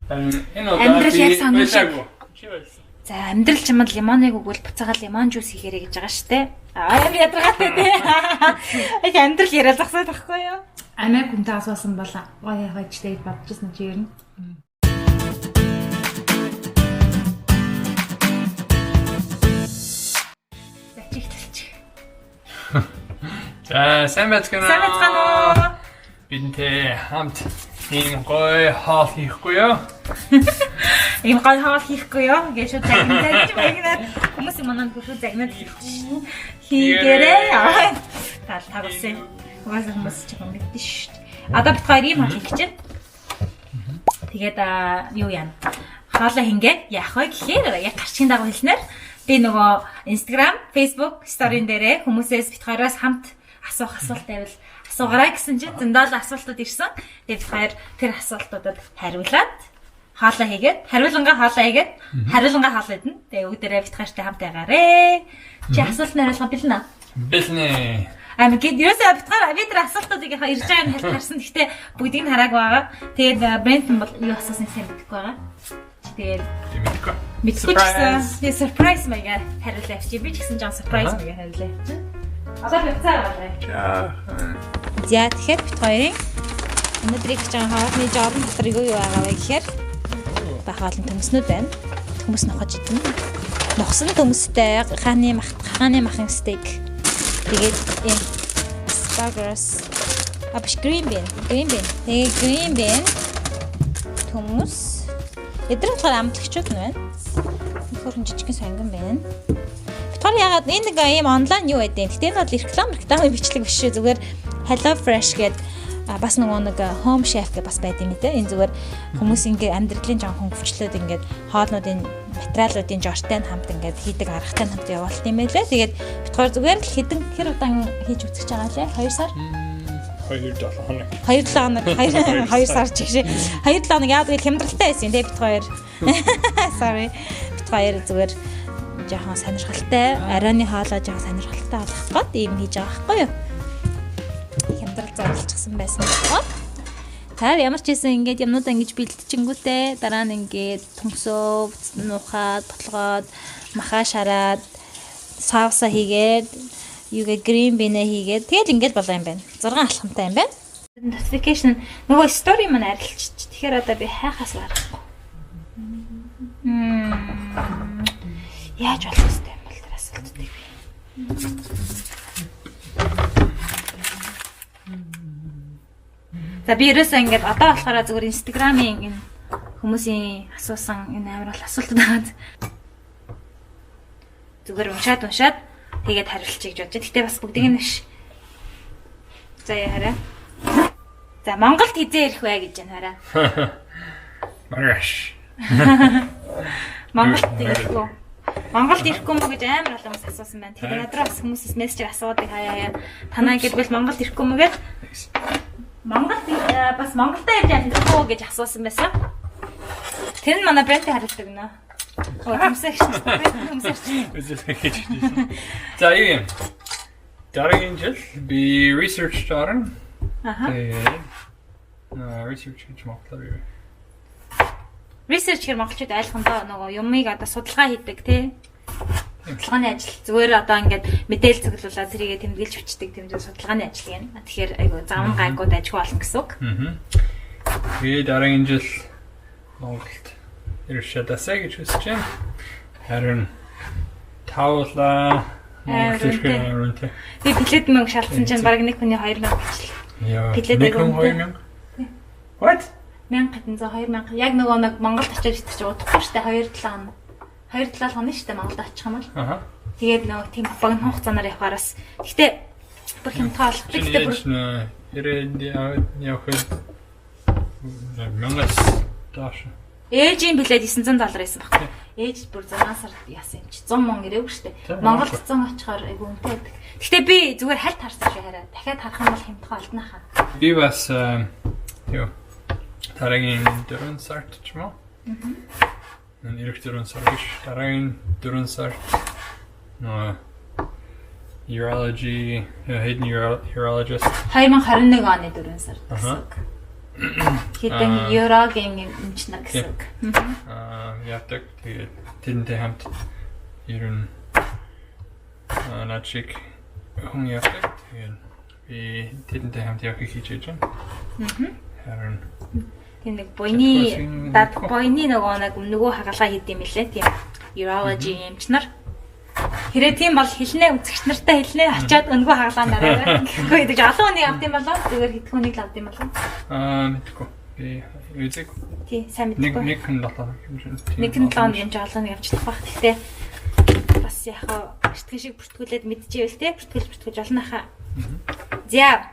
Энэ удаа яг санаа шиг. Чи байсан. За амьдрал чамд лимоныг өгвөл буцаагаад лимон жуус хийгэрэй гэж байгаа штэ. Аа би ядаргаатай тий. Ах амьдрал яриад зогсоод байхгүй юу? Амиа хүнтэй асуусан бол гоё хайчтай гэж бодчихсон чи ер нь. За сайн байцгаана. Бидэнтэй хамт ийм гоё хаал хийхгүй юу? Ийм гоё хаал хийхгүй юу? Гэж загнаад байгнаад хүмүүс манад хөшөө загнаад хийгэрээ. Тагсан. Хүмүүс ч юм мэддэн шүү дээ. Одоо бид хоёр ийм хаал хийх гэж байна. Тэгээд юу яана? Хаалаа хингээ яах вэ гэхээр яг гарчгийн дагуу хэлснээр би нөгөө Instagram, Facebook story-н дээрээ хүмүүсээс бид хоёроос хамт асуух асуулт байвал асуугаарай гэсэн чинь зөндөл асуултууд ирсэн. Тэгээд бид хоёр тэр асуултуудад хариулаад хаалаа хийгээд, хариулангаа хаалаа хийгээд, хариулангаа хаалаа идэнэ. Тэгээд өгдөрөө бид хоёртай хамт байгаарэ. Чи асуулт хариулга бэлнэ? Бэлнэ. Гэт ерөөсөө бид тэр асуултуудыг ирж байгааг нь харсан. Гэхдээ бүгдийг нь хараагүй байгаа. Тэгээд Брентон бол юу асуусан юм мэдэхгүй байгаа. Тэгээд мэдгүй гэсэн. Surprise маягаар хариулаа авчи. Би ч гэсэн жоо surprise маягаар хариулаа авчи. Одоо би цаа гараа. За тэгэхээр бид хоёрын өнөөдрийг ч хаалны жорон дотор юу байгаа вэ гэхээр бахаалын төмснүүд байна. Төмс нохож идэнэ. Нохсон төмстэй хааны махын стейк. Тэгээд энэ asparagus green bean. Тэгээд green bean төмс. Эдрэг болохоор амтлагчуд нь байна. Нөхөр жижигхэн сонгон байна. Тэр ягаад энэ нэг ийм онлайн юу байдیں۔ Гэтэ энэ бол рекламын бичлэг биш шүү. Зүгээр Hello Fresh гэдэг бас нэг home chef гэх бас байд юм те. Энэ зүгээр хүмүүс ингээ амьдралын жоохон хөнгөвчлөөд ингээ хоолнуудын материалуудын жортой хамт ингээ хийдэг аргатай хамт явуулт юм байлээ. Тэгээд бид хоёр зүгээр л хэдэн хэр удаан хийж үзэж байгаа лээ? 2 сар? 2-7 хоног. 2-7 хоног. 2 сар ч гэж. 2-7 хоног яагаад гэвэл хямдралтай байсан те бид хоёр. Sorry. Бид хоёр зүгээр жоохон сонирхолтой, арайны хоолой жоохон сонирхолтой болох гээд ийм хийж байгаа байхгүй юу? Хямдрал зарлчихсан байсан байна. Тэр ямар ч хэсэн ингээд юмнуудаа ингэж бэлтжингүүтээ дараа нь ингээд төмсөө нухаад, ботлогоод, махаа шараад, сауса хийгээд, юугээ green bean хийгээд тэгэл ингээд болоо юм байна. 6 алхамтай юм байна. Notification нөгөө story маань арилчих. Тэгэхээр одоо би хайхаас гарахгүй. Яаж болох вэ юм бол тэр асуултыг би. За би ерөөсөө ингээд одоо болохоор зүгээр Instagram-ийн энэ хүмүүсийн асуусан энэ амар бол асуултууд байгаа. Зүгээр уншаад тэгээд хариулчих гэж бодож. Гэтэ бас бүгдийг нь биш. За яа хараа. За Монголд хизээ ирэх вэ гэж байна хараа. Маргааш. Монголд ирэх үү? Монголд ирэхгүй мө гэж амар олон хүмүүс асуусан байна. Тэгэхээр надраас хүмүүсээс мессежээр асуудаг хаяа. Танаа гэдвэл Монголд ирэхгүй мө гэж. Монголд бас Монголдоо ирж ирэхгүй гэж асуусан байсан. Тэр нь манай брендтэй хариулдаг нэ. Төмсөгч. За юу юм? Дараагийн жил би research дарна. Research гэж моглоо юу? Research гэр монголчууд айлхандаа нөгөө юмыг одоо судалгаа хийдэг тий. Судалгааны ажил зүгээр одоо ингээд мэдээлэл цуглуулаад тэрийгэ тэмдэглэж бичдэг тэмдэг судалгааны ажил юм. Тэгэхээр айгу зам гайгууд ажиг болно гэсэн үг. Тэгээд дараагийн жил Монголд иршэдасаа гэж хүсэж байна. Харин тавла Монголд ирэх. Би билет мөнгө шалгасан чинь баг нэг хүний 2000 бичлээ. Яа. Билет 2000. What? 1500 2000 яг нөгөө Монголд очиж идэх чинь удахгүй штэ 2-7 хоног. 2-7 хоног штэ Монголд очих юм бол. Тэгээд нөгөө тийм богино хугацаанаар явахараас. Гэтэ бүр хямдхан болох. Гэтэ бүр явах мэнгас тааш. Ээжийн билет $900 байсан баг. Ээж бүр 6 сард яасан юм чи 100 мөн ирээгүй штэ. Монголд 100 очихоор айгу үнэтэй байдаг. Гэтэ би зүгээр хальт харсан шүү хараа. Дахиад харах юм бол хямдхан олдно хаа. Би бас юу дараагийн 4 сард ч юм уу. Ирэх 4 сар биш. Дараагийн 4 сард urology, head urologist. 2021 оны 4 сард гэсэн. Хэдэн еврогийн эмчнэ гэсэн үг. Яадаг тэгээд тэдэнтэй хамт ер нь начиг хүн яадаг тэгээд би тэдэнтэй хамт явах хийж байна. Харин тийм нэг буйны дад буйны нөгөө хагалгаа хийд юм лээ тийм urology эмч нар. Хэрэг тийм бол хэлнэ үзэгч нартай хэлнэ очиад өнгөө хагалгаан дараагаа гэхгүй гэж олон хүнийг авд юм болоо зүгээр хэдхэн хүнийг л авд юм болоо. Мэдгүй. Би үзэг. Тий, сайн мэдгүй. Нэг хэн долоо хэмжээ. Нэг хэн долоо хэмжээ олон нь явчихдаг баг. Гэхдээ бас яг бүртгэн шиг бүртгүүлээд мэдчихэвэл те бүртгүүлж болно хаа. За.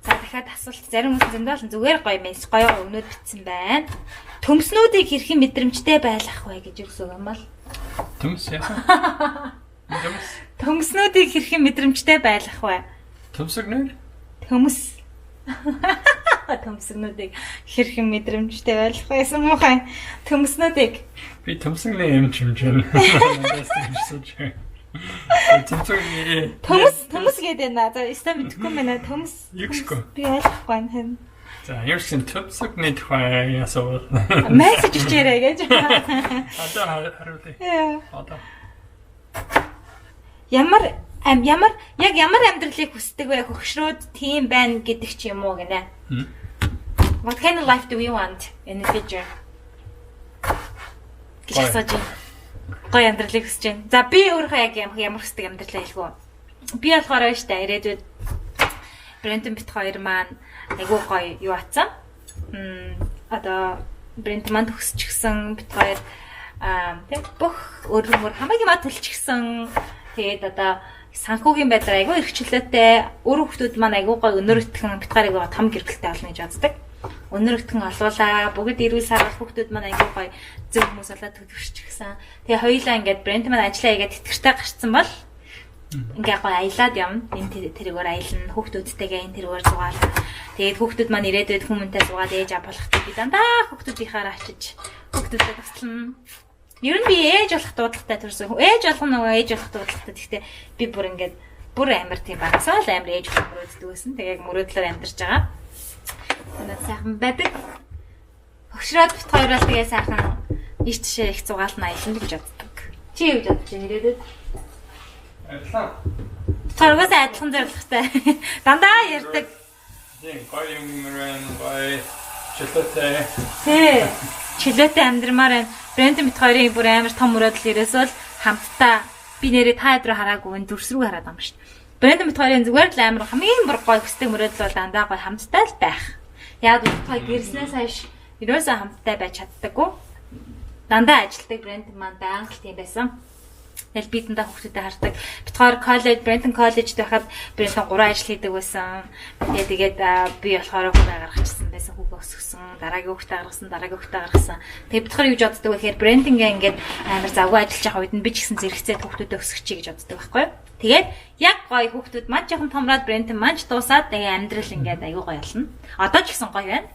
За дахиад асуулт зарим хүмүүс зөндөл зүгээр гоё өгнөд битсэн байна. Төмснүүдийг хэрхэн мэдрэмжтэй байлгах вэ гэж өгсөн юм бол. Төмс яасан? Төмснүүдийг хэрхэн мэдрэмжтэй байлгах вэ? Төмсгнүүд? Төмс. Төмснүүдийг хэрхэн мэдрэмжтэй байлгах байсан муухай. Төмснүүдийг би төмсгний юм хэмжээ. Төмс гэдэг наа. За өстой мэдэхгүй байна. Төмс. Би ойлгохгүй байна. За ерөөсөн төмсгний тухай ясуу. Мессеж хийрэй гэж. Одоо харуулъя. Одоо. Ямар амьдралыг хүсдэг вэ? Хөгшрөөд тийм байна гэдэг ч юм уу гинэ. What kind of life do we want in the future? Гэсэж гоё амьдралыг хүсэж байна. За би өөрөө яг ямар хүсдэг амьдралаа хэлгүү. Би болохоор штэ ирээдүйд Брентон бит хоёр маань айгуу гоё юу атсан. Одоо Брентон маань төгсчихсэн бит хоёр тэг бүх өөр хамаагийн маа төлчихсэн. Тэгээд одоо санхүүгийн байдлаар айгуу эрхчлөөтэй өөр хүмүүс маань айгуу гоё өнөр итгэн бит хоёрыг том гэрэлтэй олно гэж боддог. Өнөр итгэн олуулаа бүгд ирүүл саргал хүмүүс маань айгуу гоё зөв хүмүүс болоод төлөвшчихсэн. Тэгээ хоёулаа ингээд Брентон маань ажиллаа хийгээд тэтгэртэй гарцсан бол ингээ гоё аялаад явна. Энэ тэргээр аялна. Хүүхдүүдтэйгээ энэ тэргээр зугаал. Тэгээд хүүхдүүд маань ирээдүйд хүмүүнтэй зугаад ээж авах болохгүй би дандаа хүүхдүүдийнхаараа очиж хүүхдүүдэд туслана. Ер нь би ээж болох дуудлагатай төрсөн. Ээж болох нөгөө ээж болох дуудлагатай. Гэхдээ би бүр амар тийм багасаа л амар ээж болох мөрөөддөг байсан. Тэгээ яг мөрөөдлөөр амьдарч байгаа. Надад сайхан байдаг. Хөгшрөөд бит хоёроо тэгээ сайхан ийш тийшээ их зугаална аялна гэж боддог. Чи юу гэж бодож байна ирээдүйд? Адилхан. Торгоос адилхан зорилготой. Дандаа ярьдаг. Тийм, гоё юм гоё чөлөөтэй. Тий. Чөлөөтэй амьдрмаар байна. Брентон бит хоёрын бүр амар том мөрөөдөл ирээсэл хамтдаа би нэрээ та өдрөө хараагүй дүрс рүү хараад байгаа юм шүү дээ. Брентон бит хоёрын зүгээр л амар хамгийн бүр гоё хүсдэг мөрөөдөл бол дандаа гоё хамтдаа л байх. Яг бит хоёр гэрснээс хойш ерөөсөө хамтдаа байж чаддаггүй. Дандаа ажилтдаг Брентон маань байнга л тийм байсан. Тэгэл би дандаа хүүхдүүдэд хардаг. Бит хоёр коллеж, Брентон коллежд байхад Брентон 3 ажил хийдэг байсан. Тэгээд би болохоор хүүгээ гаргачихсан байсан. Хүүгээ өсгсөн, дараагийн хүүхдээ гаргасан. Тэгээд бит хоёр юу гэж боддог вэ гэхээр Брентонгээ ингээд амар завгүй ажиллаж байгаа үед нь би ч гэсэн зэрэгцээ хүүхдүүдэд өсгөчихье гэж боддог байхгүй юу? Тэгээд яг гоё хүүхдүүд маань жоохон томроод Брентон маань ч дуусаад тэгээ амьдрал ингээд аюу гоё болно. Одоо ч гэсэн гоё байна.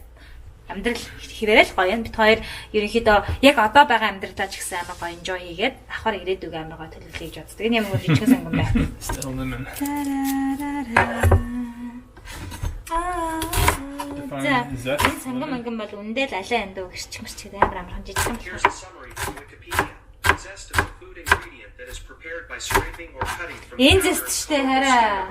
Амьдрал хэрэг л гоё юм. Бид хоёр ерөнхийдөө яг одоо байгаа амьдралаа ч гэсэн амар гоё enjoy хийгээд давхар ирээдүг амар гоё төлөвлөе гэж боддог. Энэ юм уу жижигхэн сонгон байна. За энэ сонгон манган бол үндэл алей андуу гэрч мэрчгээд амар жижигхэн болох. Энэ зэст штэ хараа.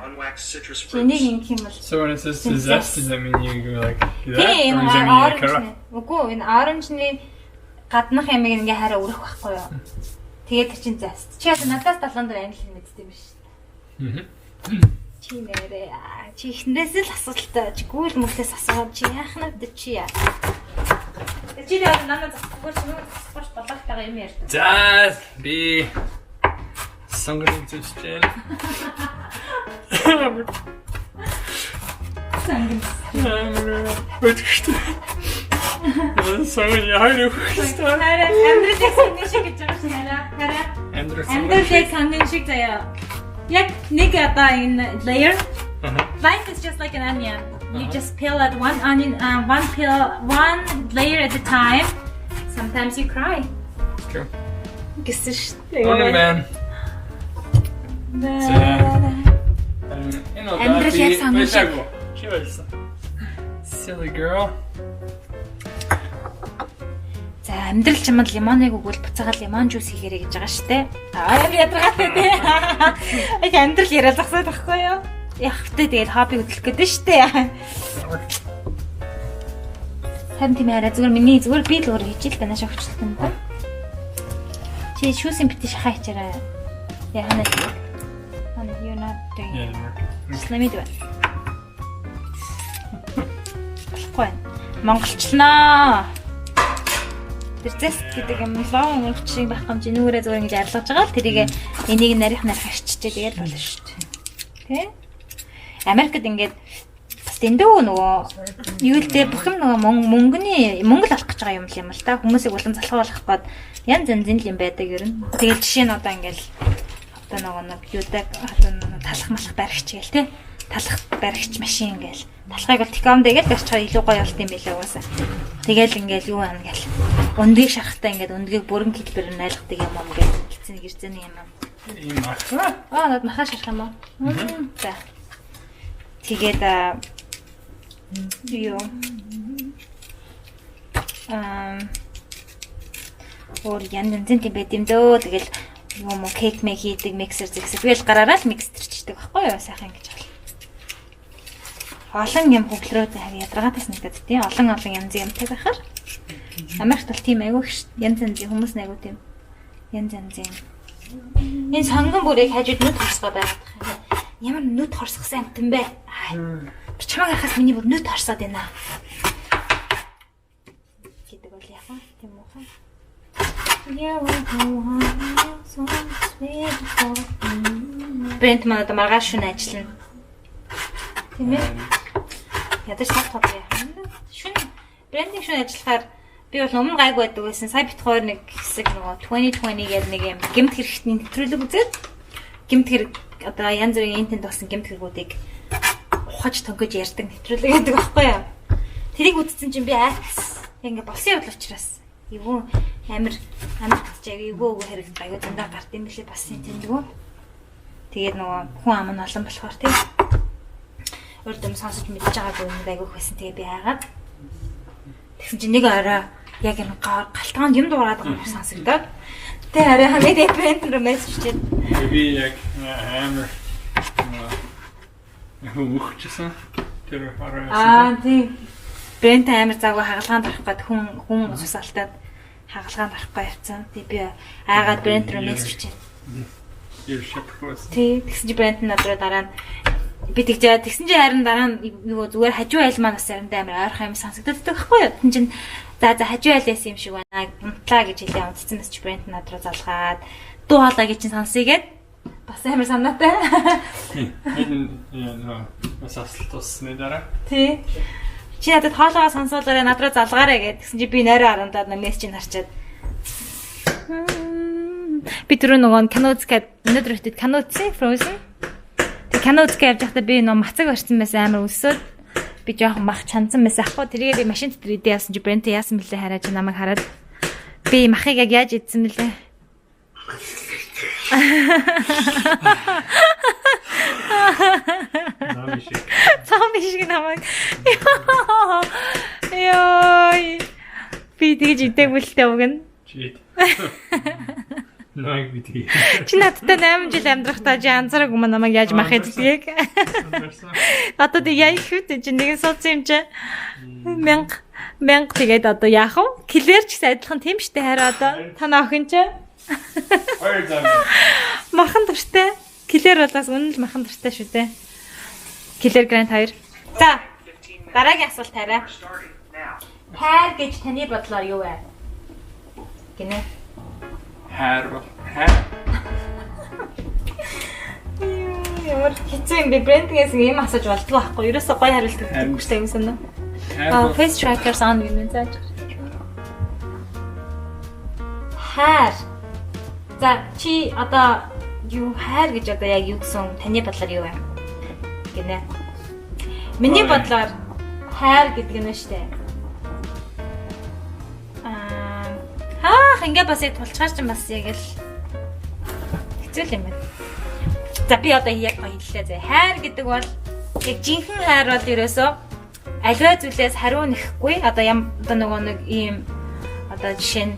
Энийг ингэх юм бол. So when it says zest, does that mean you like that? Тийм, or does that mean you like үгүй энэ оранжны гаднах ямиг ингээ хараа өрөх байхгүй юу? Тэгээд тэр чин зест. Чи яа надаас талаанд англи хэл мэддэг юм биш үү? Чи нэрээ чи ихнээс л асуултаа чи гүйл мөглөөс асууад чи яахнаад чи яа. Чи яа намайг засахгүй болоотойгоо юм ярьдаг. За би сонгон зүсчээ. Өчигтэй. Сонгон яарах хэрэгтэй. Амьдралыг сонгон шиг гэж байгаа шээ хараа. Амьдралыг сонгон шиг заяа. Яг нэг одоо энэ layer. Life is just like an onion. You just peel at one onion, one layer at a time. Sometimes you cry. True. Гэсэж. Onion man. Амьдрал яг сонгон шиг. Чи байсан. Silly girl. За амьдрал чамд лимоныг өгвөл буцаагаад лимон жуус хийгэрэй гэж байгаа штэ. Аа ядаргаатай тий. Их амьдрал яриад зогсоод байхгүй юу? Яг хөтэ тэгээд хобби хөдлөх гэдэг штэ. Харин тийм арай зүгээр миний зүгээр би л өөр хийж л байна шогчлт юм да. Чи шүүсийн битээ шахаа хийчээрэй. Яа ханаа. Ханаа you're not doing. Yeah. Слэмид байна. Болохгүй. Монголчлнаа. Тэр зэст гэдэг юм логон өгч байх юм чи нүрээ зүгээр ингэж арилгаж байгаа л тэрийг энийг нарийнх арчижээ тэгээд болно шүү дээ. Тэ? Америкт ингээд бас дэндүү нөгөө юу л дээ бүх юм нөгөө мөнгө л олох гэж байгаа юм л та хүмүүсийг улам залхуулах гээд янз янзын юм байдаг ер нь. Тэгэл жишээ нь одоо ингээд одоо нөгөө нэг юудаг талах малах баригч гээл тэ? Талах баригч машин гээл. Талхайг бол тикомд гээл барьчихаар илүү гоё болт юм билээ угаасаа. Тэгэл ингээл юу аана гээл. Өндгийг шахахтаа ингээд өндгийг бүрэн хэлбэрээр найлгадаг юм аа гээл. Гитсэн гэрзэний юм аа. Ийм махаа. Над махаа шарах юм аа. За. Тэгээд юу өөр янз тийм байд юм дөө. Тэгэл юм кейк мэг хийдэг миксер зэгсэг. Тэгэл гараараа л микстерчдэг байхгүй юу сайхан гэж бол. Олон юм хөглөрөөд ядаргаатайс нэгдэд тийм олон янзын юмтай байхаар Америкт бол тийм айгүй янз янзын хүмүүс айгүй тийм янз янзын энэ сонгон бүрийг хажууд нүд хорсгоо байгаад байна. Ямар нүд хорсгосон амтан бэ? Чамаг хахаас миний бүр нүд хорсоод байна. Гэдэг бол яах вэ? Тийм үү хаа? Брент манад маргааш шөнө ажиллана. Тийм ээ. Ядаж сав яах юм бэ? Шөнө брендинг шөнө ажиллахаар би бол өмнө гайг байдаг байсан. Сая бит хоёр нэг хэсэг нөгөө 2020 гэдэг нэг юм гэмт хэрэгтний нэвтрүүлэг үзээд гэмт хэрэг одоо янз бүрийн интент болсон гэмт хэрэгүүдийг ухаж төнгөж ярьдаг нэвтрүүлэг гэдэг байхгүй юу? Тэрийг үзсэн чинь би айц ингээ болсон явдал учраас эвгүй амир татчааг эвгүй хэрэг аягүй дандаа гард юм билээ бас юм тэндгүү. Тэгээд нөгөө хүн ам нь олон болохоор тийм урдм сонсож мэдж байгаагүй нэг аягүй байсан. Тэгээ би айгаад тэгсэн чинь нэг орой яг энэ галтгаанд юм дуурайд байгаа юм сонсогдоод тэгээ арай ханаа дэпент руу мессеж чид. Би яг амар хөөчсөн тэр хараа. Тийм. Брент амар заагүй хагалгаанд орох гээд хүн ус алтаад хагалгаанд орохгүй явцсан. Тэг би айгаад брент руу мессеж чид. Тэг тэгсэн чи брент надруу дараа нь би тэгсэн чи харин дараа нь юу зүгээр хажуу айл маань бас заримдаа амар ойрхон юм сонсогддог байхгүй юу? Тин чин за хажуу айл яасан юм шиг байна. Унтлаа гэж хэлээ унтцсан мэс чи брент надруу залгаад дуу хоолой гэж сонсъёгээд бас амар санаатай. Энэ бас асуулт тусны дараа. Тий. Чи надад хоолойгоо сонсоолоорой надруу залгаарэ гэдгсэн чи би нойроо харандаад мессеж нь харчаад би түрүү нөгөө кино үзгээд өнөөдөр ихтэй кино үзсэн Frozen. Тэг кино үзгээд явж байхдаа би нөгөө мацаг барьсан байсан амар өсөөд би жоохон мах чансан байсан ахгүй тэрийг би машин дотор идэ яасан чи Брент яасан бэлээ хараад намайг хараад би махыг яг яаж идсэн бэлээ. Зомби шиг намайг. Йой. Би тэгж идэв үлдээ уг нь. Чи. Нэг битгий. Чи надтай 8 жил амьдрахтаа чи анзаараагүй маа намайг яаж мах иддэг. Одоо тэг яа их үү чи нэгэн суудсан юм чи. 1000 тэгээд одоо яах вэ? Клэр ч гэсэн адилхан тийм штэ хараа одоо танаа охин чи. Хоёр зам. Махан дуртай. Клэр болоос үнэн л махан дуртай шүү дээ. Клэр Грант 2. За. Дараагийн асуулт хараа. Хайр гэж таны бодлоор юу вэ? Гинэ. Хайр. Ямар хэцүү юм бэ? Брендингээс ийм асууж болдгоо байхгүй. Ерөөсөө гоё хариулт өгдөг хүчтэй юм санаа. Face tracker sound гэнэ зааж. Хайр. За чи одоо юу хайр гэж одоо яг юу гэсэн таны бодлоор юу вэ? Гинэ. Миний бодлоор хайр гэдэг нь шүү дээ. Ингээ бас яг тулчгаар ч бас яг л хэцүү юм байна. За би одоо яг хэллээ зэ. Хайр гэдэг бол яг жинхэнэ хайр бол ерөөсөө аливаа зүйлээс хариу нэхгүй одоо одоо нөгөө нэг ийм одоо жишээ нь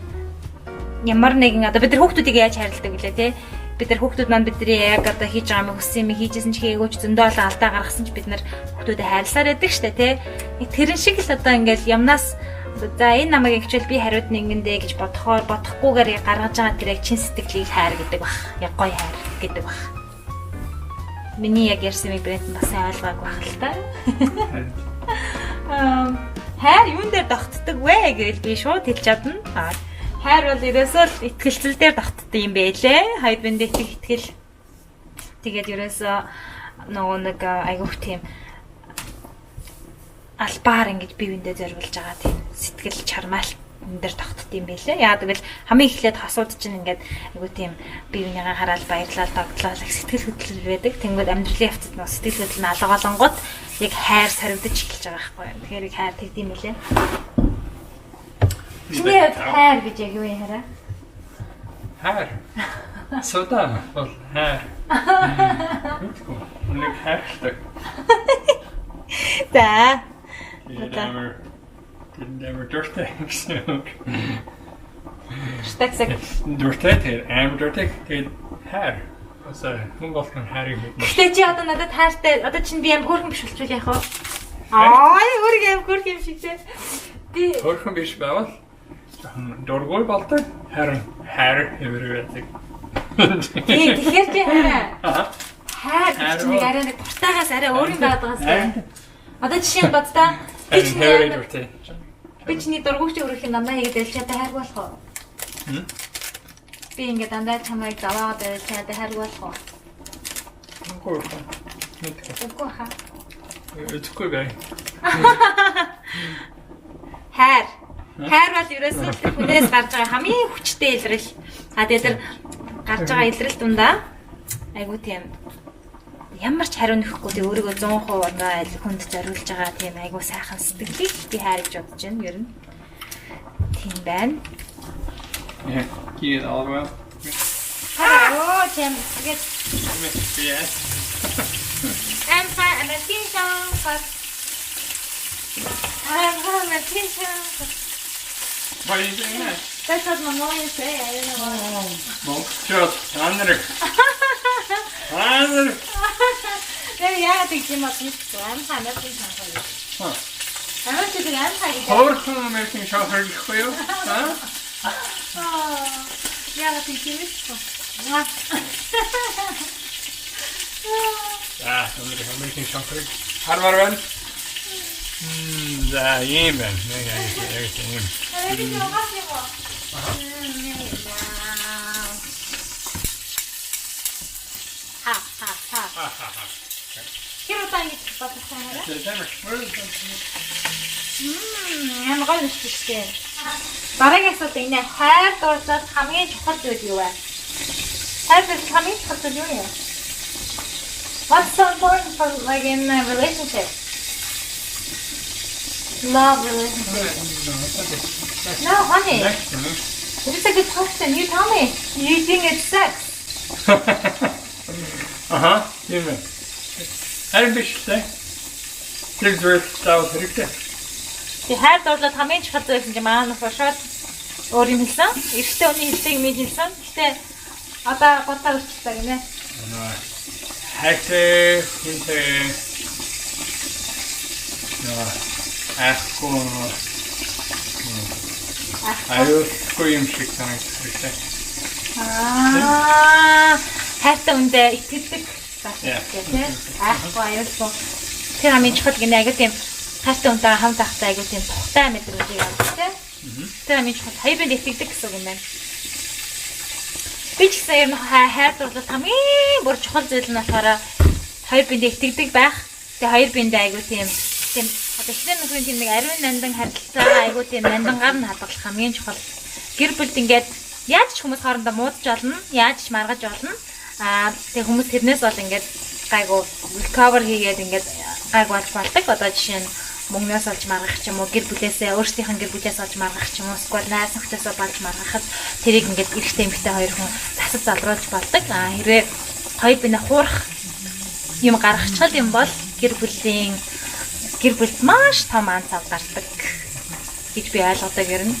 ямар нэгэн одоо бид нар хүүхдүүдийг яаж харилдаг гэлээ те бид нар хүүхдүүд маань бидний яг одоо хийж байгаа юм хүссэн юм хийжсэн ч хийгээгүй ч зөндөө олон алдаа гаргасан ч бид нар хүүхдүүдэд хайрласаар байдаг штэ те тэрэн шиг л одоо ингээл ямнаас за энэ намайг ихчвэл би хариуд нэгэндээ гэж бодохгүйгээр гаргаж байгаа тэр яг чин сэтгэлийг хайр гэдэг бах яг гоё хайр гэдэг бах миний яг ярьсан юм брэнд бас ойлгоогүй байх л та хайр юун дээр тогтдог вэ гэвэл би шууд хэлж чадна хайр бол ерөөсөө л итгэлцэл дээр тогтдог юм байлээ. Хоёр биндээ итгэл. Тэгээд ерөөсөө нөгөө нэг айгуух тийм албаар ингэж бие биендээ зориулж байгаа тийм сэтгэл чармаалт энэ дээр тогтдог юм байлээ. Яа гэвэл хамгийн эхлээд хосууд чинь ингээд айгуу тийм бие бинийгаа хараад баярлал тогтлол сэтгэл хөдлөл байдаг. Тэнгүүд амьдралын явцад нөгөө сэтгэл хөдлөл нь алгаалангууд яг хайр сарвдаж эхэлж байгаа байхгүй юу. Тэгэхээр яг хайр тэгдэм байлээ. Чиний хайр гэж яг юу юм хараа? Хайр. Сода бол хайр. Нэг хайртай. За. Never дуртай гэсэн. Штаксаг. Дуртай тэр дуртай тэр хайр. Аса хүн болгон хайрыг мэднэ. Гэтэ чи одоо надад хайртай одоо чинь би амар хөөрхөн биш болчихвол яах вэ? Өөрийгөө амар хөөрхөн юм шиг те. Би хөөрхөн биш байвал дургүй болдог харин хайр хэвэрвэдэг. Тэгэхээр чи хайр. Хайр чинь арай нэг дуртайгаас арай өөр юм байгаад байгаа юм. Одоо жишээ нь боддоо би чиний дургүйч өрөх юм дандаа хийгээд л чадаа хайр болох уу? Би ингээд дандаа чамайг даваад чадаа хайр болох уу? Үгүй хаа. Үгүй бай. Хайр. Хайр бол ерөөсөө хүнээс гарч байгаа хамгийн хүчтэй илрэл. Тэгээд тэр гарч байгаа илрэл дундаа айгуу тийм ямар ч хариу нэхгүй тий өөрийгөө 100% одоо хүнд зориулж байгаа тийм айгуу сайхан сэтгэлийг би хайр гэж бодож байна ер нь. Тийм байна. Кийл алгаа. Тийм тэгээд yes. I'm fine. I'm a teacher. I'm a teacher. What are you doing that? That's what my mom used to say. I don't know why. Well, just under. There you are. Think you must be so. I'm fine. I'm fine. Huh. I'm not sitting. I'm fine. Horkun American shower koyuyor. Ha? Yeah, I think you missed so. Ja, American shower. Har var väl? За ийм байна. Нэг яг ийм. Энийг угаас юм уу? Тэр утаа ингэ батсан хараа. Ямар гоё нэштэй. Дараагийн асуудал энэ хайр дурлал хамгийн чухал зүйл юу вэ? Хайр дурлал хамгийн чухал зүйл юу вэ? What's so important for like in a relationship? Love relationship. No, honey. It's a good question. You tell me. You think it's sex? Тийм ээ. Харин биш лээ. Тэр зүйл таавал хэрэгтэй. Die хайр дурлал хамгийн чухал зүйл гэж маань шууд өөр юм хэлсэн. Эрэгтэй хүний хэлсийг мэдэн хэлсэн. Гэтэ одоо бодоод үзчихлээ гинэ. Хайртай хинтэй. Аюулгүй юм шиг санагдчихлээ. Хайртай хүндээ итгэдэг тийм аахгүй аюулгүй. Тэр хамгийн чухал гинэ аягүй тийм хайртай хүнтэй хамт байхдаа аягүй тийм тухтай мэдрэмжийг авдаг тийм. Тэр хамгийн чухал хоёр бинд итгэдэг гэсэн үг юм байна. Би ч гэсэн ер нь хайр дурлал хамгийн бүр чухал зүйл нь болохоор хоёр бинд итгэдэг байх. Тэгээ хоёр бинд аягүй тийм одоо ихэнх нөхрийн тийм нэг ариун нандин харилцаа айгуу тийм нандингаар нь хадгалах хамгийн чухал. Гэр бүлд ингээд яаж ч хүмүүс хоорондоо муудаж олно, яаж ч маргаж олно. Тэгээ хүмүүс тэрнээс бол ингээд гайгүй recover хийгээд ингээд гайг болж болдог. Одоо жишээ нь мөнгнөөс олж маргах ч юм уу, гэр бүлээсээ өөрсдийнх нь гэр бүлээс олж маргах ч юм уу, эсвэл найз нөхдөсөө болж маргахад тэрийг ингээд эрэгтэй эмэгтэй хоёр хүн засаж залруулж болдог. Хэрвээ хоёр бинэ хуурах юм гаргачихвал юм бол гэр бүлийн гэр бүлд маш том анцав гардаг гэж би ойлгодог юм.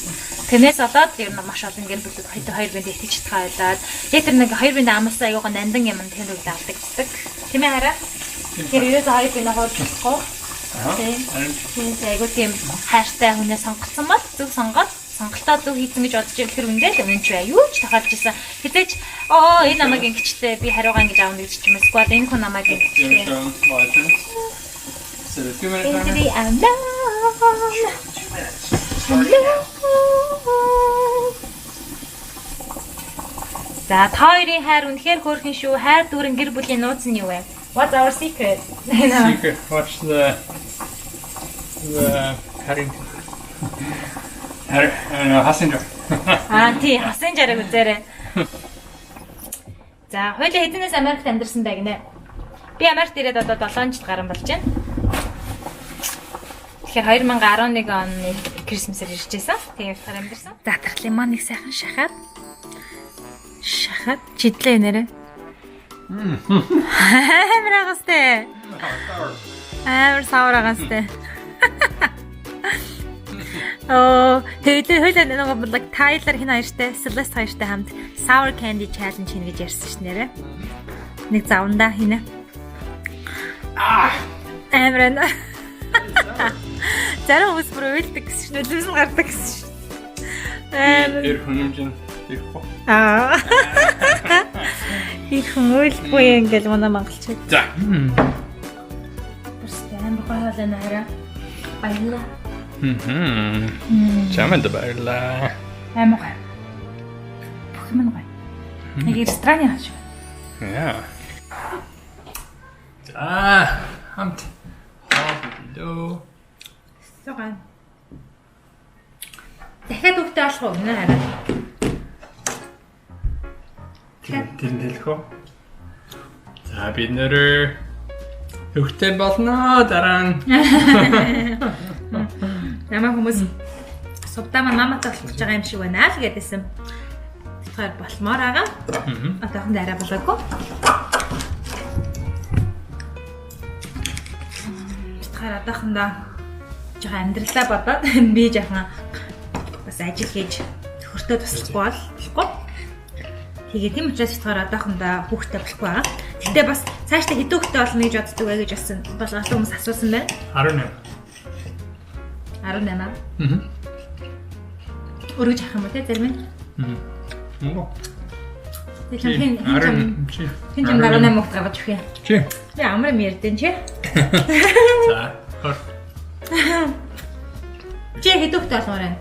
Тэрнээс болоод ер нь маш олон гэр бүлүүд хоёр бинд итгэж таалаад яг тэр нэг хоёр бинд амсаа аюугаа нандан юм тэр үед алдагддаг. Тийм ээ хараа. Тэр ерөөсөө хоёр бинд хоолцохгүй. Тийм айгуу тийм хайртай хүнээ сонгоцсон бол зөв сонгоод сонголтоо зөв хийсэн гэж бодож ирэхээр үндэ л өмнө ч юу ч тохиолж исэн. Хэзээч энэ намайг ингэчтэй би хариугаа ингэж аавна гэж ч юм эсвэл энэ хүн намайг ингэчтэй. За хоёрын хайр үнэхээр хөөрхөн шүү. Хайр дүүрэн гэр бүлийн нууц нь юу вэ? What's our secret? Secret. Watch the cutting. Passenger. Тий, passenger-ыг үзээрэй. За, хоёулаа хэдийнээс Америкт амьдарсан даа гинэ. Би Америкт ирээд одоо 7 жил гарсан болж байна. Тэгэхээр 2011 оны Крисмсээр ирж байсан. Тэгээд хар амьдарсан. За, тархлын маань нэг сайхан шахаад чидлээ нэрэ. Амар агастай. Амар саврагастай. Тэгээд нэг Тайлер хин хоёртай, Celeste хоёртай хамт Sour Candy Challenge хийнэ гэж ярьсан ш нэрэ. Нэг завндаа хийнэ. Амар. Зарим хүмүүс бүр уйлдаг гэсэн шүү. Нөлөөс нь гардаг гэсэн шүү. Тэр хүмүүжин ихгүй. Их хүмүүлгүй ингээл манай монголчууд. За. Бүрстэ амар гоё байна хараа. Баярлаа. Чамд баярлаа. Амар гоё. Бүх юм гоё. Нэг рестораны хаш. Яа. За, хамт хоолдоо. Согоо. Дахиад үгтэй болох уу нэ хараа. Тэнэлхөө. За бид нэр хөвгтэй болно дараа нь. Намаа хүмүүс сувдаа маматай болчихж байгаа юм шиг байна л гэдээсэн. Тэгэхээр болмоор байгаа. Одоохон дараа болоогүй. Тэгэхээр одоохондоо жоохон амьдралаа бодоод би жоохон бас ажил хийж төхөртөө туслахгүй болохгүй. Тэгээ тийм учраас болохоор одоохондоо хүүхдтэй болохгүй байгаа. Гэтэ бас цаашдаа хэдэн хүүхдтэй болно гэж боддог вэ гэж бас олон хүмүүс асуусан байна. 18. Өргөж авах юм уу те зарим нь? Тэгэхээр хин гараа нэмэх гаргаж өгье. Чи. Яа амар юм ярьдэн чи. За. Хор. Чи хэдэн хүүхдтэй болмоор байна?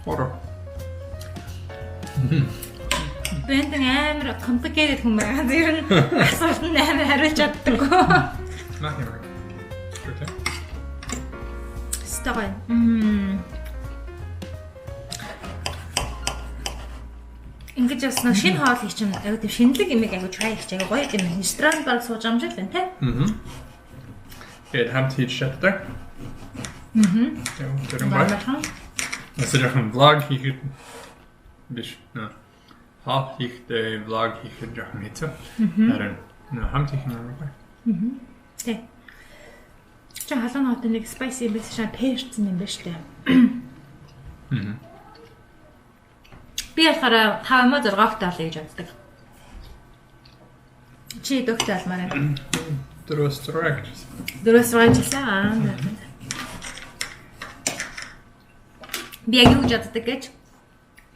4. Бэнтэн амар complicated хүн байгаа. Тэр нь асуултанд амар хариулж чаддаггүй. Мах юм. Окей. Стогой. Ингэж бас нэг шинэ хоол хийх чинь аюу тийм шинэлэг юмэг аюу try хийж байгаа гоё юм. Ресторан баг сууж байгаа юм шиг байна те. Тэгээд хамт хийж чаддаг. Тэр юм байна. Насрахын vlog хийхэд биш. Хоол хийхдээ vlog хийхэд жоохон хэцүү. Харин хамт хийх юм байна. Тэ. Чи халуун хотын нэг spicy юм биш шаа перцэн юм байна штэ. Би яхаараа 5-6 хавтаа л гэж боддог. Чи дөгтэй алмаар байна. Дөрөс райчсан. Би яг юу жаддаг гэж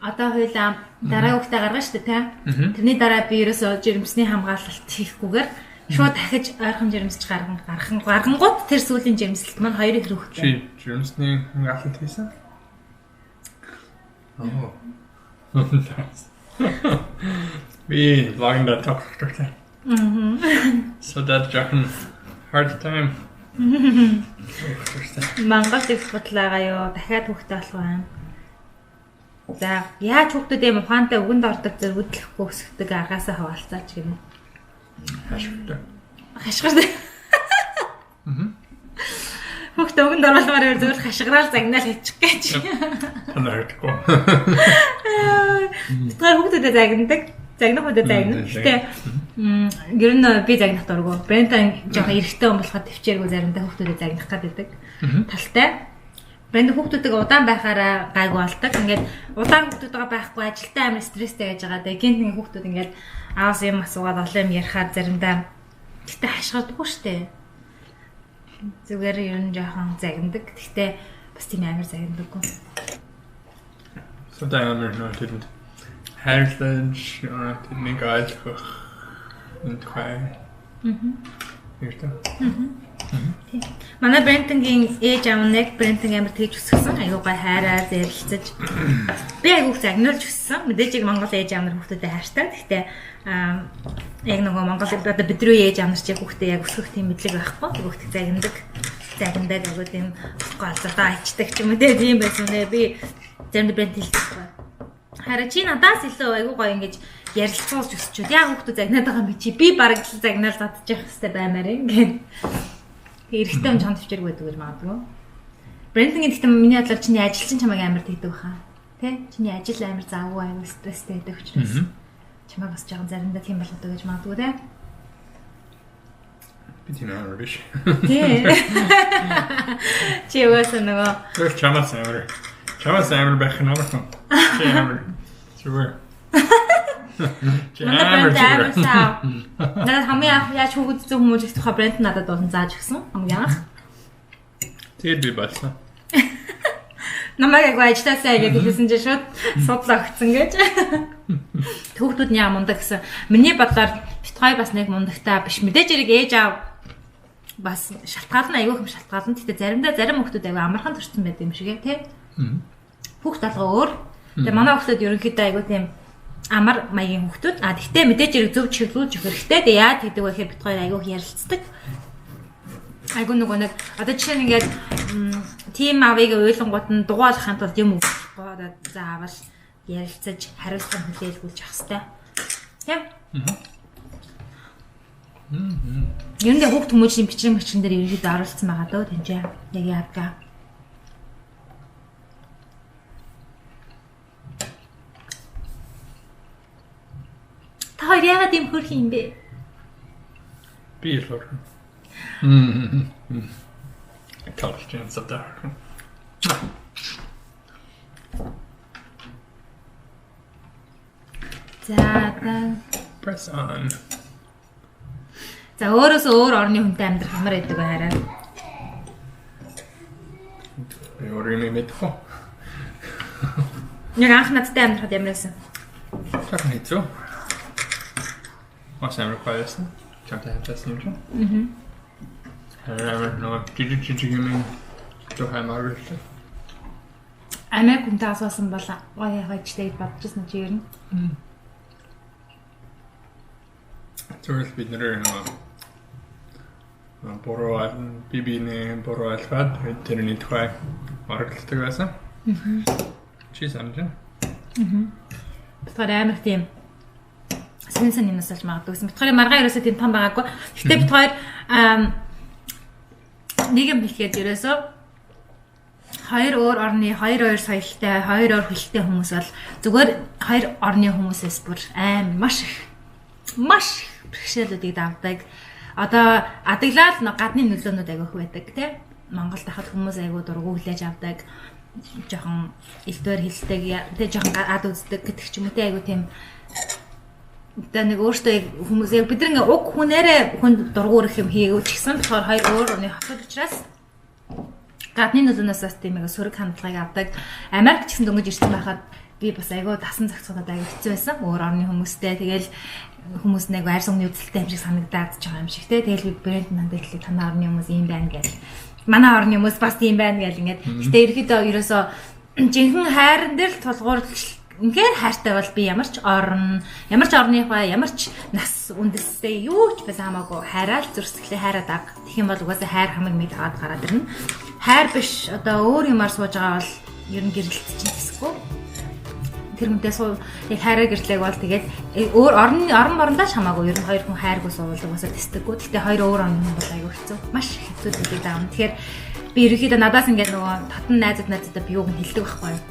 одоо хоёлаа дараа хүүхдээ гаргана штэ тэ. Тэрний дараа би ерөөсөө жирэмсний хамгаалалт хийхгүйгээр шууд дахиж ойрхон жирэмсч гаргангууд тэр сүүлийн жирэмслэлт маань хоёрын хүүхдээ. Чи жирэмсний хамгаалалт хийсэн? We vlogging that talk after. So that Japan hard time. Монгол их бодлоогоо юу дахиад хүүхдээ болох байна. За яаж хүүхдүүдээ ухаантай өгөнд ордог зэрэг хөдлөхгүй өсгдөг аргаасаа хаваалцаач гэнэ. Хашгиртай. Хүүхдээ өгөнд оруулмаар зүгээр хашгираал загнаал хийчих гэж. Танаарахгүй. Тэр хүүхдүүдэд загнадаг. Загнах хүүдэд загна. Гэтэ Гэр нь би загнах дургу. Брендан жоохон эрэгтэй хүн болоход төвчээргүй заримдаа хүүхдүүдэд загнах гэдэг. Талтай. Брендан хүүхдүүдтэйгээ удаан байхаараа гайгүй болдог. Ингээд удаан хүүхдүүдтэйгээ байхгүй ажилтаа амар стресстэй байж байгаа. Тэгээ гинт нэг хүүхдүүд ингээд аавс юм асуугаад олон юм ярихаар заримдаа гэтээ хашгирдаггүй штэ. Зүгээр ер нь жоохон загнадаг. Гэхдээ бас тийм амар загнадаггүй. Sådär är det till Heritage och min guide och inte själv. Just det. Манай Брентонгийн ээж аав нэг Брентон амар тэгж өсгсөн. Аюугаа хайраар зэрэлцэж. Би аюуг загнуулж өссөн. Мэдээж яг Монгол ээж аав нар хүүхдүүдэд хайртай. Гэхдээ яг нөгөө Монгол одоо бидрүү ээж аав нар чи хүүхдээ яг өсгөх тийм мэдлэг байхгүй. Хүүхдээ загнадаг. Загнадаг агуу тийм голзотоо ачдаг ч юм уу тийм байсан нэ. Би заримдаа Брент хэлдэг байна. Харин чи надаас илүү аюу гоё ингэж ярилцуулж өсчүүд. Яг хүүхдүүд загнаад байгаа юм чи. Би бараг л загнаар татчих хэвээр баймаар юм гэх. Эрэхтэй юм чанд төвчэрэг байдаг гэж магадгүй. Брендинг гэхдээ миний бодлоор чиний ажил чинь чамайг амар тэгдэг баха. Тэ? Чиний ажил амар завгүй амар стресстэй байдаг учраас. Чамайг бас жоохон заримдаа тийм болгодог гэж магадгүй тэ? Би тийм амар биш. Тий. Чи уусаа нөгөө. Тэр чамаас амар. Чамаас амар байх нь амар хон. Чи амар. Зүгээр. Амар саа. Надад хамгийн яаж хүүхэд зөв хүмүүс их тухай брэнд надад болон зааж өгсөн. Хамгийн анх. Тэгээд би болсон. Намайг ажлаасаа игээд хэлсэн чинь шууд судлаа өгсөн гэж. Хүүхдүүд нь яа мундаг гэсэн. Миний бодлоор битгой бас нэг мундагтай биш. Мэдээж хэрэг ээж аав бас шалтгаална аягүй хэм шалтгаална. Гэтэ заримдаа зарим хүүхдүүд аягүй амархан төрсэн байдаг юм шиг тий. Хүүхд алга өөр. Тэгээ манай хүүхдүүд ерөнхийдөө аягүй тийм амар маягийн хүүхдүүд. Тэгтээ мэдээж хэрэг зөв чиглүүлж өгөх хэрэгтэй. Тэгээ яа гэдэг вэ гэхээр бит хоёр аягүй ярилцдаг. Айгуу нөгөө нэг одоо жишээ нь ингээд тим авыг ойлгонгууд нь дугаалахын тулд юм өгөхгүй одоо заавал ярилцаж хариултаа хүлээлгүүлж явах хэрэгтэй. Тийм. Юу нэг хүүхд хүмүүсийн бичрэн дээр ерөөдөө оруулсан байгаа дөө тэнцээ. Яг яагаа. Та хоёр яагаад юм хөрх юм бэ? Би л хөрх. Колчэн сатаа. Press on. За өөрөөс өөр орны хүнтэй амьдрах ямар байдаг вэ хараа? Би өөрийгөө мэдэх үү? Яг анх надтай амьдрахад ямар байсан? Чак хэцүү. Маш амар байсан. Чамтай хамтасан юм шиг. Нөгөө жижиг юм жоохон амарч. Америк хүнтэй асуусан бол гоё хайчтай бодчихсон чи ер нь. Зүгээр бид нэр бороо бибиний бороо алхаад тэрний тухай маргалдаг байсан. Чи санаж байна? Битгаар амар тийм сэнсэн юм асуулж магадгүй. Битгаар маргаа ерөөсөө тийм том байгаагүй. Гэтэ бит хоёр нэг юм хэлэхэд ерөөсөө хоёр өөр орны хоёр соёлтой, хоёр өөр хөлтэй хүмүүс бол зүгээр хоёр орны хүмүүсээс бүр маш бэрхшээлүүдийг давдаг. Одоо адаглал гадны нөлөөнүүд агиох байдаг тийм. Монголд хахад хүмүүс айгуу дургу хүлээж авдаг. Жохон элдвэр хэлдэг, тийм жохон ад үздэг гэдэг ч юм уу тийм айгуу тийм. Одоо нэг өөртөө хүмүүс яг бид нэг уг хүнээрээ хүнд дургу өрөх юм хийгээвч гэсэн болохоор хоёр өөр орны хотод учраас гадны нөлөөнөөс бас тийм нэг сөрөг хандлагыг авдаг. Америк ч гэсэн дөнгөж ирсэн байхад би бас айгуу дасан зохицуулаад айгуу хэцүү байсан. Өөр орны хүмүүстэй тэгэл хүмүүс нэг байр сумны үзэлтэй юм шиг санагдаад ч байгаа юм шиг те. Тэгэл би брэнд нандаа хэлээ танай орны хүмүүс ийм байна гэж. Манай орны хүмүүс бас ийм байна гэл ингээд. Гэтэ ерөөдөө ерөөсөө жинхэнэ хайран дээр л тулгуурлаж үнэхээр хайртай бол би ямар ч орныхаа ямар ч нас үндэстэй юу ч бас хамаагүй хайраа л зөрсгөлээ хайраад аг. Тэгэх юм бол угаасаа хайр хамаг мэд хаад гараад ирнэ. Хайр биш одоо өөр юмар сууж байгаа бол ер нь гэрэлт чинь хэсэхгүй. Тэр хүнтэй яг хайраа гэрлээг бол тэгээд өөр орон борондоо ч хамаагүй ер нь хоёр хүн хайргүй суулдаг басаа тэсдэггүй. Гэхдээ хоёр өөр орны хүн бол аягүй хэцүү. Маш хэцүү зүйлийг даавна. Тэгэхээр би ерөөхдөө надаас ингээд нөгөө татан найзуудаа би юуг нь хэлдэг байхгүй юу.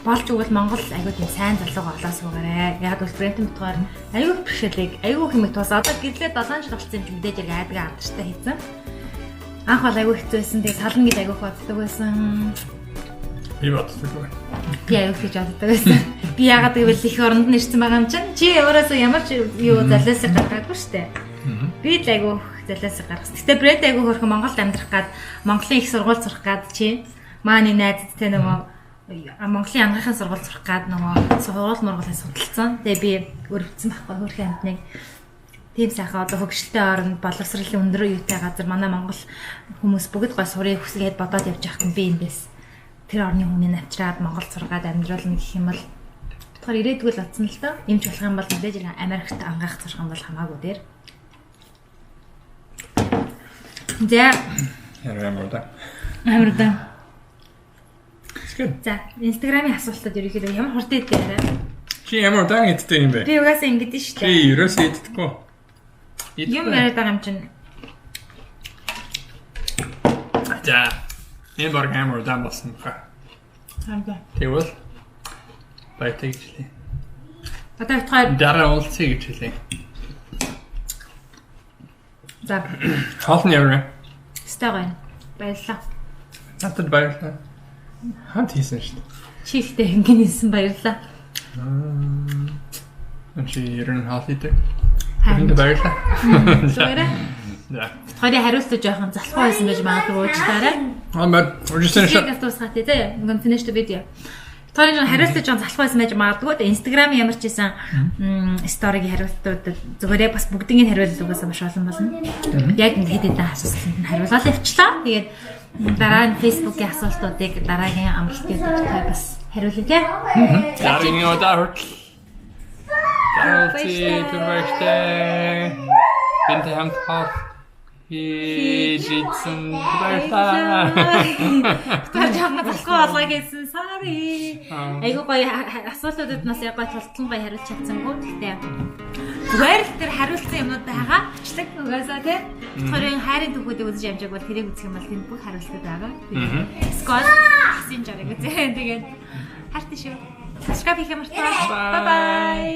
болж өгвөл Монгол айгүй тийм сайн залууга олоос байгаарэ. Яг бол Брентон битгаар айгүй бэрхшээлийг айгүй хэмээх тус одоо гэрлээ 7 жил болсон юм чи мэдээж яг айдгаа алдартай хийсэн. Анх бол айгүй хэцүү байсан. Тэгээ сална гэж айгүй боддог байсан. Би боддог байна. Би айгүй гэж боддог байсан. Би яагаад гэвэл их оронд нэрсэн байгаа юм чинь. Чи өөрөөсөө ямар ч юу залуусыг гаргаагүй шүү дээ. Би л айгүй залуусыг гаргасан. Гэтэ Брент айгүй хөрхөн Монголд амьдрах гад Монголын их сургууль сурах гад чи мааны найзтай нөгөө Монголын ангийнхын сургууль сурах гад нөгөө сургууль мургуулаа судалсан. Тэгээ би өрөвдсөн байхгүй хөрхөн амтныг тийм сайхан одоо хөгжилтэй орнд боловсролын өндөр юутай газар манай Монгол хүмүүс бүгд гой сурыг хүсгээд бодоод явж байхад би эндээс тэр орны хүний навчраад Монгол сургаад амьдруулна гэх юм бол тэгэхээр ирээдгүй л утсан л доо. Эмч болох юм бол мэдээж Америкт ангаах сурах юм бол хамаагүй дээр. За амар да. За, Instagram-ийн асуултад ерөөхдөө ямар хурдан идэх вэ? Чи ямар дан идэх юм бэ? Би угаасаа ингэдэж шүү дээ. Чи ерөөсөө иддэггүй. Юм яриад байгаа юм чинь. За. Энэ баг амар дан болсон баха. Харин. Тэгвэл баяртай гэж хэлээ. Одоо ихтэй Дараа уулзъя гэж хэлээ. за Хоолны яваа. стагаа баярлаа. Надад баярлаа. Хамт хийсэн шүү дээ. Чи ихтэй ингэ хэлсэн баярлаа. Чи ерөн хаал хийдэг. Харин Баярлаа. зүгээр. За. Хоёрын хариултаа жоохон залхуу байсан байж магадгүй уучлаарай. Urgent shot. Яг тусгаатай тий. Мөн finish the video. Хоёрын хариултаа жоохон залхуу байсан байж магадгүй. Instagram ямар ч байсан story-гийн хариултуудад зүгээр бас бүгдийн хариулт угаасаа маш олон болно. Яг ингэ хэд хэдэн асуултанд хариулаад явчлаа. Тэгээд дараа нь Facebook-ийн асуултуудыг дараагийн амралтын төвтэй бас хариулъя тий. Дараагийн удаа хүртэл. Баяртай. Бинт хамт хаа. Хийжсэн баярлаа. Тэр жоохон залхуу болгоо гэсэн. Sorry. Айгуу гоё асуултуудад нас яг гоё тултлан гоё хариулж чадсангүй. Гэхдээ зүгээр л тэр хариулсан юмнууд байгаа. Бичлэг угаасаа тий. Хоёрын хайрын түүхүүдийг үзэж амжааг бол тэрийг үзэх юм бол тэнд бүх хариултууд байгаа. Скол хисэн жарыг үзээ. Тэгээд хайртай шүү. Subscribe хийх юм байна. Bye bye.